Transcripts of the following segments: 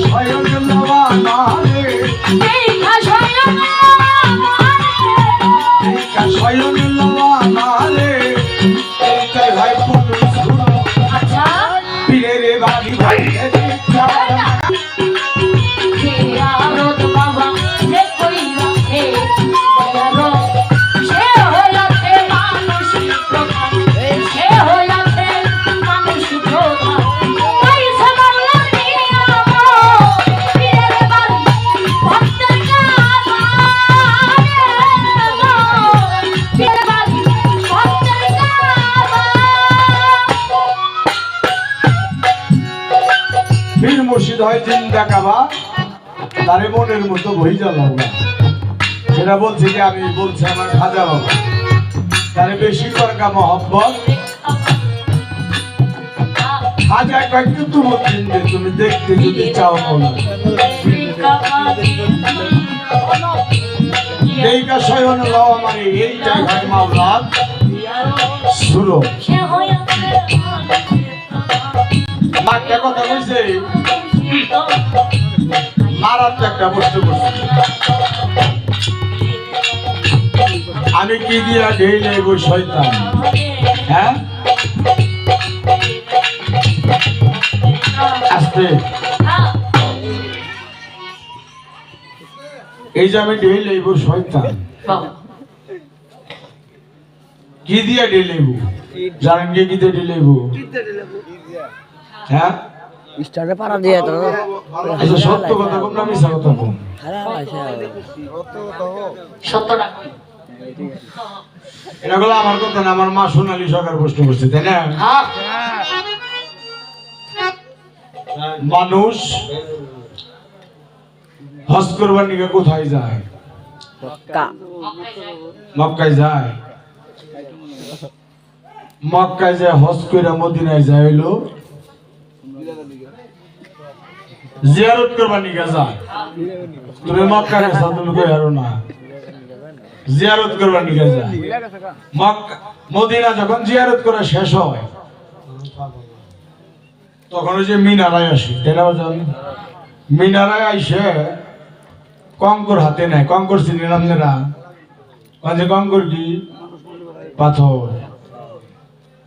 স্বয়ং লওয়া নারে স্বয়ং লওয়া নারে এইটাই ভাই পুরুষ পীরের বাড়ি ভাই মুর্শিদ হয় জিন্দা কাবা তারে মনের মতো বই জ্বালাবো সেটা বলছি যে আমি বলছি আমার খাজা বাবা তারে বেশি করকা মহব্বত খাজা কয়েকটু তুমি চিনবে তুমি দেখতে যদি চাও বলো এইটা স্বয়ং লও আমার এইটাই হয় মাওলাদ শুরু একটা কথা বলছে মারাত্মক একটা বস্তু করছে আমি কি দিয়া ঢেই নেব শয়তান হ্যাঁ আস্তে এই যে আমি ঢেই নেব শয়তান কি দিয়া ঢেই নেব জানেন কি দিয়ে ঢেই নেব হ্যাঁ স্টারে পারা দিয়ে তো আচ্ছা সত্য কথা কোন না মিছা কথা কোন সত্যটা এটা হলো আমার কথা না আমার মা সোনালী সরকার প্রশ্ন করছে তাই না মানুষ হজ করবার নিকে কোথায় যায় মক্কায় যায় মক্কায় যায় হজ করে মদিনায় যায় হইলো জিয়ারত করবার নিকে যায় তুমি মক্কা গেছো তুমি কই হারো না জিয়ারত করবার নিকে যায় মক্কা মদিনা যখন জিয়ারত করা শেষ হয় তখন ওই যে মিনারায় আসে তাই না বাজান মিনারায় আইসে কঙ্কর হাতে নেয় কঙ্কর চিনেন আপনারা কাজে কঙ্কর কি পাথর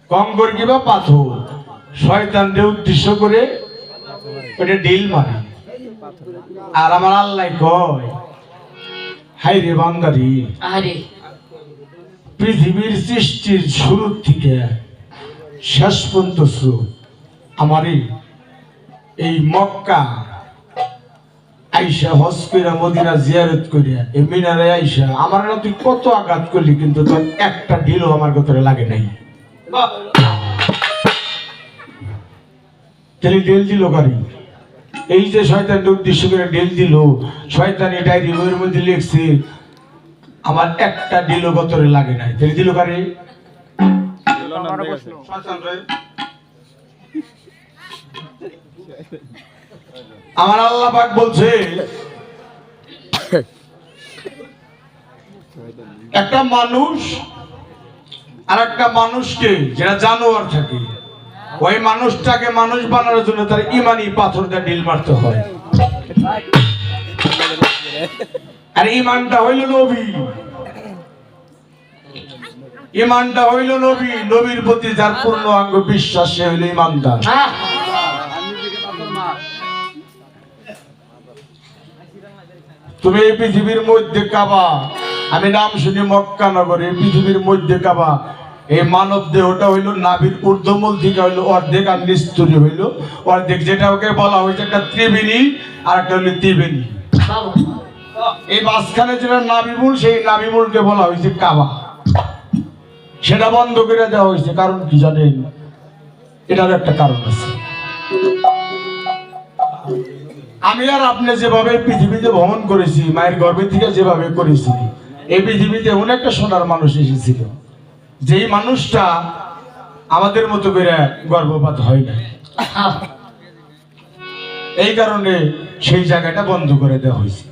কঙ্কর কি বা পাথর শয়তানদের উদ্দেশ্য করে ওটা ডিল মারে আর আমার আল্লাহ কয় হাই রে বান্দারি পৃথিবীর সৃষ্টির শুরু থেকে শেষ পর্যন্ত আমারই এই মক্কা আইসা হজ কইরা মদিনা জিয়ারত করিয়া এই মিনারে আইসা আমার না তুই কত আঘাত করলি কিন্তু তোর একটা ঢিলও আমার ভিতরে লাগে নাই তাহলে ঢেল দিল গাড়ি এই যে শয়তানকে উদ্দেশ্য করে ঢেল দিল শয়তান এটাই বইয়ের মধ্যে লিখছে আমার একটা ঢিলও ভিতরে লাগে নাই তাহলে দিল গাড়ি আমার আল্লাহ পাক বলছে একটা মানুষ আর একটা মানুষকে যেটা জানোয়ার থাকে ওই মানুষটাকে মানুষ বানানোর জন্য তার ইমানি পাথর দিয়ে ঢিল মারতে হয় আর ইমানটা হইল নবী ইমানটা হইল নবী নবীর প্রতি যার পূর্ণ অঙ্গ বিশ্বাস সে হইল ইমানদার তুমি এই পৃথিবীর মধ্যে কাবা আমি নাম শুনি মক্কা নগর এই পৃথিবীর মধ্যে কাবা এই মানব দেহটা হইল নাভির ঊর্ধ্বমূল থেকে হইল অর্ধেক আর নিস্তরি হইল অর্ধেক যেটা ওকে বলা হয়েছে একটা ত্রিবেণী আর একটা হইল ত্রিবেণী এই মাঝখানে যেটা নাভিমূল সেই নাভিমূলকে বলা হয়েছে কাবা সেটা বন্ধ করে দেওয়া হয়েছে কারণ কি জানেন এটার একটা কারণ আছে আমি আর আপনি যেভাবে পৃথিবীতে ভ্রমণ করেছি মায়ের গর্ভে থেকে যেভাবে করেছি এই পৃথিবীতে অনেকটা সোনার মানুষ এসেছিল যেই মানুষটা আমাদের মতো করে গর্ভপাত হয় না এই কারণে সেই জায়গাটা বন্ধ করে দেওয়া হয়েছে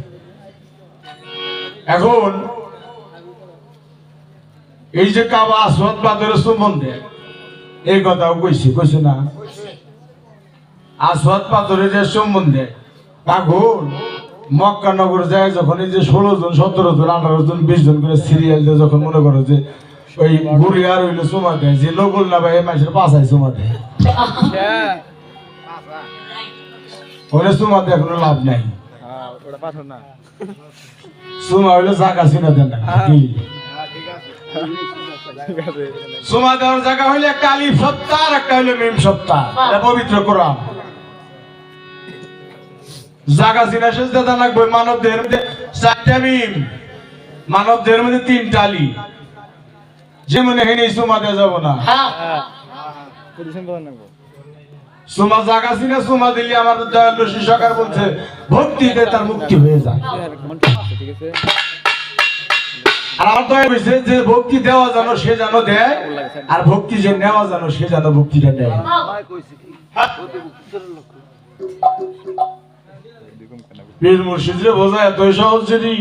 এখন এই যে কাবা আসওয়াদ পাথরের চুম্বন দেয় এই কথাও কইছে না আসওয়াদ পাথরে যে চুম্বন দেয় পাগল মক্কানগর যায় যখন এই যে 16 জন 17 জন 18 জন 20 জন করে সিরিয়াল দিয়ে যখন মনে করো যে ওই বুড়ি আর হইলো চুমা দেয় যে নকল না ভাই মানুষের পাশায় চুমা দেয় ওরা চুমা দিয়ে কোনো লাভ নাই চুমা হইলো জায়গা চিনা দেন না কি চুমা দেওয়ার জায়গা হইলে একটা আলিফ সপ্তাহ আর একটা হইলো মিম সপ্তাহ এটা পবিত্র কোরআন জায়গা চিনা শেষ দাদা লাগবে মানব দেহের মধ্যে 4টা মিম মানব দেহের মধ্যে 3টা আলিফ যেমন এখানে চুমা দেওয়া যাবো না সুমা জাগা সিনা সুমা দিলি আমার দয়ালু শিক্ষক বলছে ভক্তিতে তার মুক্তি হয়ে যায় আর আমার দয়া হয়েছে যে ভক্তি দেওয়া জানো সে জানো দেয় আর ভক্তি যে নেওয়া জানো সে জানো ভক্তিটা দেয় পীর মুর্শিদরে বোঝা এতই সহজ যদি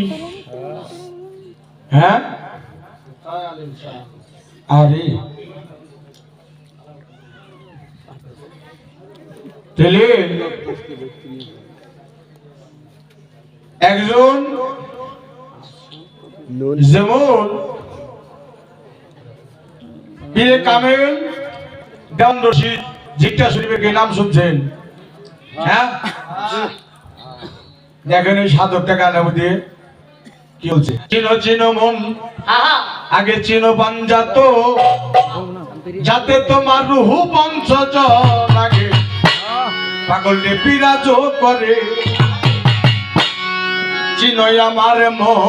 হ্যাঁ আরে তাহলে একজন যেমন পীরে কামেল দেওয়ান রশিদ জিজ্ঞা শরীফের নাম শুনছেন হ্যাঁ দেখেন এই সাধকটা গানের মধ্যে কি হচ্ছে চিনো চিনো মন আগে চিনো পাঞ্জাত যাতে তোমার রুহু পঞ্চজ লাগে পাগলে বিরাজ করে চিনই আমার মোহ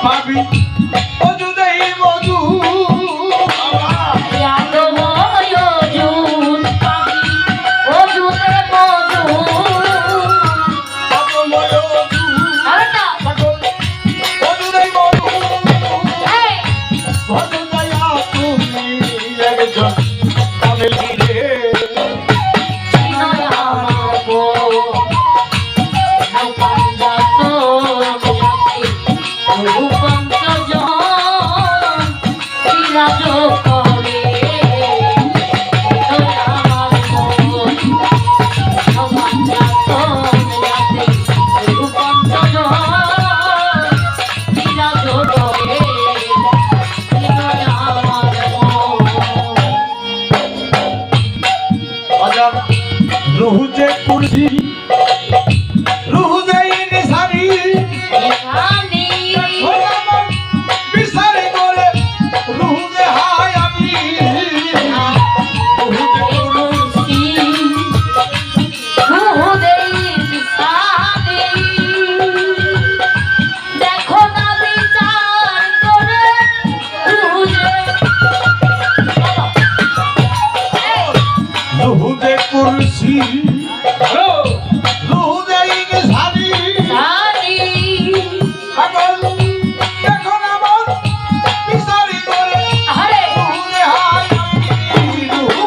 পাবি অজু দেই মজু रूह जे कुर्सी रूह जे निसारी बिसारी गोरे रूह जे हाय अभी रूह जे कुर्सी रूह जे निसारी देखो ना विचार करे रूह जे कुर्सी रूह जे निसारी सारी पागल देखो ना मन बिसारी गोरे अरे रूह जे हाय अभी रूह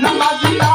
नमाजिया